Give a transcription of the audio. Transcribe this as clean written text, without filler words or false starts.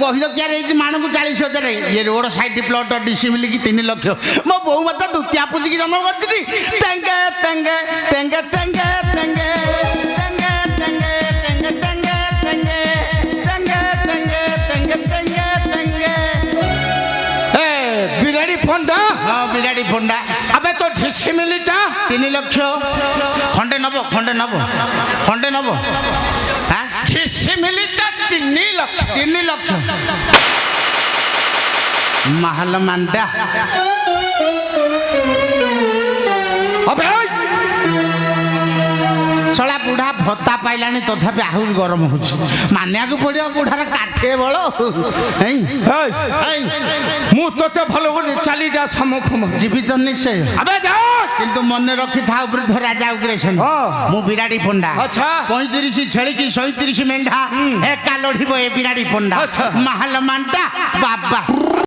ବହି ରଖିବାର ହେଇଛି ମାଣକୁ 40,000 ଇଏ ରୋଡ଼ ସାଇଡ୍ ପ୍ଲଟ୍ ଡିସି ମିଳିକି 3 ଲକ୍ଷ ମୋ ବୋଉ ମତେ ଦୁତିଆ ପୂଜିକି ଜନ୍ମ କରିଛି ତେଙ୍ଗେ ତେଙ୍ଗେ ତେଙ୍ଗେ ତେଙ୍ଗେ ତେଙ୍ଗେ ବିରାଡ଼ି ଫଣ୍ଡା ହଁ ବିରାଡ଼ି ଫଣ୍ଡା আবে তো ঢিসি মিলিটা 3 লক্ষ খଣ୍ଡେ নব হ্যাঁ ঢিসি মিলিটা 3 লক্ষ 3 লক্ষ মাহাল মান্ডা আবে ଶଳା ବୁଢ଼ା ଭତ୍ତା ପାଇଲାଣି ତଥାପି ଆହୁରି ଗରମ ହଉଛି ମାନିବାକୁ ପଡ଼ିବ ବୁଢ଼ାର କାଠିଏ ବଳ ମୁଁ ତତେ ଭଲ କରି ଚାଲି ଯା ସମ୍ମୁଖ ଯିବି ତ ନିଶ୍ଚୟ আবে যা କିନ୍ତୁ ମନେ ରଖିଥାଉ ବୃଦ୍ଧ ରାଜା ଉଗ୍ରେସନ ମୁଁ ବିରାଡ଼ି ପଣ୍ଡା ଆଚ୍ଛା 35 ଛେଳିକି 37 ମେଣ୍ଢା ଏକା ଲଢ଼ିବ ଏ ବିରାଡ଼ି ପଣ୍ଡା ଆଚ୍ଛା ମାହାଲ ମାଣ୍ଡା ବାବା